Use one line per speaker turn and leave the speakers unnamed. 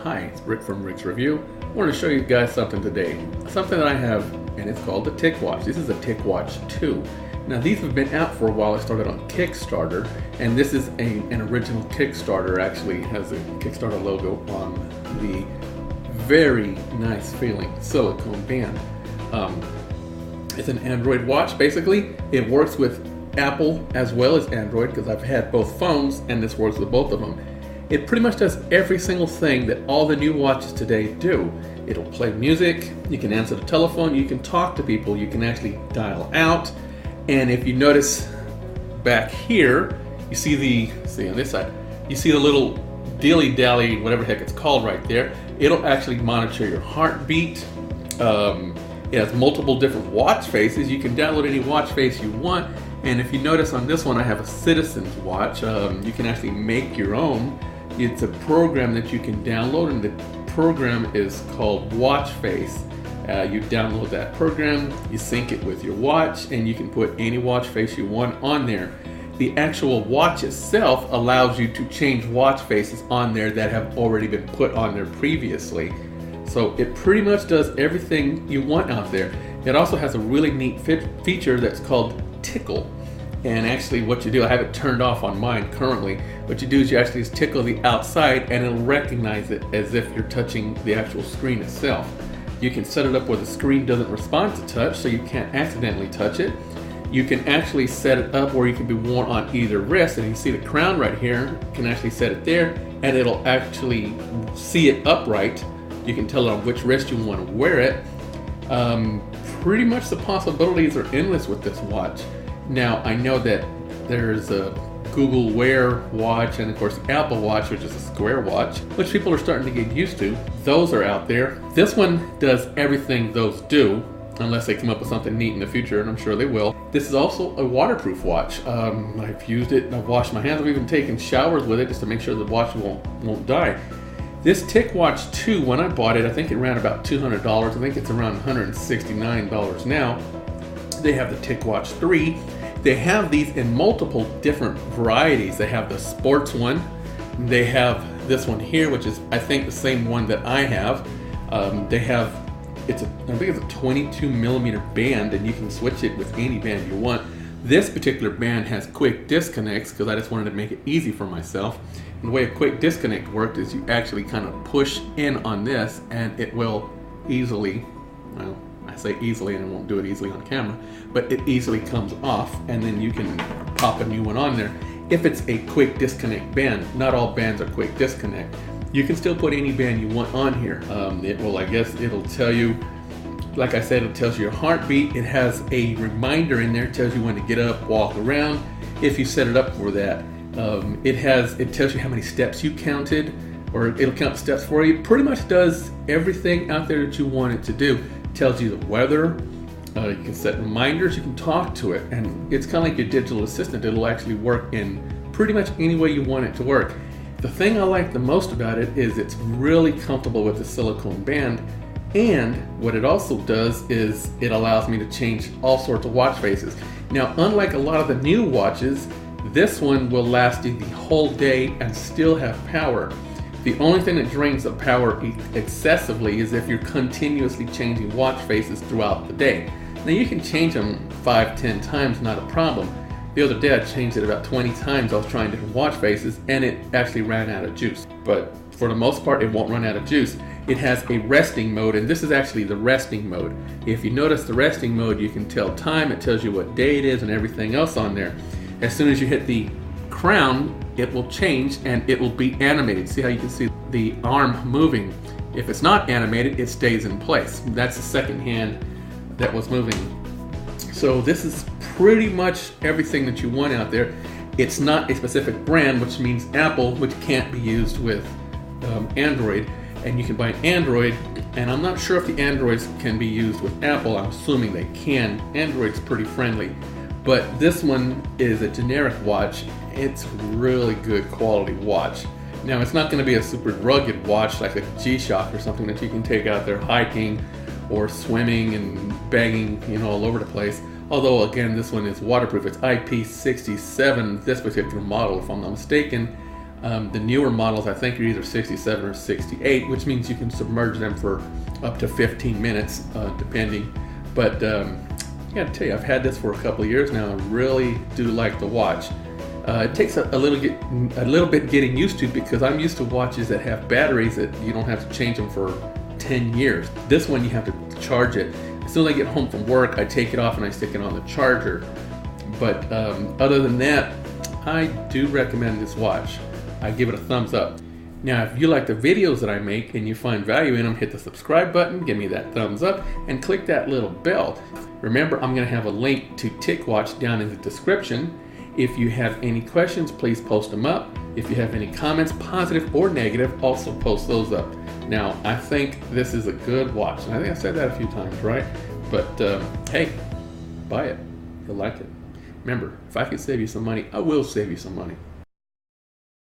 Hi, it's Rick from Rick's Review. I wanted to show you guys something today. Something that I have, and it's called the Ticwatch. This is a Ticwatch 2. Now these have been out for a while. I started on Kickstarter, and this is an original Kickstarter. Actually has a Kickstarter logo on the very nice feeling silicone band. It's an Android watch basically. It works with Apple as well as Android because I've had both phones and this works with both of them. It pretty much does every single thing that all the new watches today do. It'll play music, you can answer the telephone, you can talk to people, you can actually dial out. And if you notice back here, you see on this side, you see the little dilly-dally, whatever the heck it's called right there. It'll actually monitor your heartbeat. It has multiple different watch faces. You can download any watch face you want. And if you notice on this one, I have a Citizen's watch. You can actually make your own. It's a program that you can download, and the program is called Watch Face. You download that program, you sync it with your watch, and you can put any watch face you want on there. The actual watch itself allows you to change watch faces on there that have already been put on there previously. So it pretty much does everything you want out there. It also has a really neat feature that's called Tickle. And actually what you do, I have it turned off on mine currently, what you do is you actually just tickle the outside and it'll recognize it as if you're touching the actual screen itself. You can set it up where the screen doesn't respond to touch, so you can't accidentally touch it. You can actually set it up where you can be worn on either wrist, and you see the crown right here, you can actually set it there and it'll actually see it upright. You can tell it on which wrist you want to wear it. Pretty much the possibilities are endless with this watch. Now I know that there's a Google Wear watch and of course the Apple Watch, which is a square watch, which people are starting to get used to. Those are out there. This one does everything those do, unless they come up with something neat in the future, and I'm sure they will. This is also a waterproof watch. I've used it, I've washed my hands, I've even taken showers with it just to make sure the watch won't die. This Ticwatch 2, when I bought it, I think it ran about $200. I think it's around $169 now. They have the Ticwatch 3. They have these in multiple different varieties. They have the sports one. They have this one here, which is I think the same one that I have. They have, I think it's a 22 millimeter band, and you can switch it with any band you want. This particular band has quick disconnects because I just wanted to make it easy for myself. And the way a quick disconnect worked is you actually kind of push in on this and it will easily, well, I say easily and I won't do it easily on camera, but it easily comes off and then you can pop a new one on there. If it's a quick disconnect band, not all bands are quick disconnect. You can still put any band you want on here. It will, I guess it'll tell you, like I said, it tells you your heartbeat. It has a reminder in there. It tells you when to get up, walk around, if you set it up for that. It tells you how many steps you counted, or it'll count steps for you. It pretty much does everything out there that you want it to do. It tells you the weather. You can set reminders. You can talk to it, and it's kind of like your digital assistant. It'll actually work in pretty much any way you want it to work. The thing I like the most about it is it's really comfortable with the silicone band. And what it also does is it allows me to change all sorts of watch faces. Now, unlike a lot of the new watches, this one will last you the whole day and still have power. The only thing that drains the power excessively is if you're continuously changing watch faces throughout the day. Now you can change them 5-10 times, not a problem. The other day I changed it about 20 times. I was trying different watch faces and it actually ran out of juice. But for the most part, it won't run out of juice. It has a resting mode, and this is actually the resting mode. If you notice the resting mode, you can tell time, it tells you what day it is and everything else on there. As soon as you hit the crown, it will change and it will be animated. See how you can see the arm moving. If it's not animated, it stays in place. That's the second hand that was moving. So this is pretty much everything that you want out there. It's not a specific brand, which means Apple, which can't be used with Android. And you can buy an Android, and I'm not sure if the Androids can be used with Apple. I'm assuming they can. Android's pretty friendly. But this one is a generic watch. It's really good quality watch. Now it's not going to be a super rugged watch like a G-Shock or something that you can take out there hiking or swimming and banging, all over the place. Although again, this one is waterproof. It's IP67, this particular model, if I'm not mistaken. The newer models, I think, are either 67 or 68, which means you can submerge them for up to 15 minutes, depending. But I gotta tell you, I've had this for a couple of years now. I really do like the watch. It takes a little bit getting used to, because I'm used to watches that have batteries that you don't have to change them for 10 years. This one you have to charge it. As soon as I get home from work, I take it off and I stick it on the charger. But other than that, I do recommend this watch. I give it a thumbs up. Now, if you like the videos that I make and you find value in them, hit the subscribe button, give me that thumbs up, and click that little bell. Remember, I'm going to have a link to Ticwatch down in the description. If you have any questions, please post them up. If you have any comments, positive or negative, also post those up. Now, I think this is a good watch. And I think I said that a few times, right? But hey, buy it. You'll like it. Remember, if I can save you some money, I will save you some money.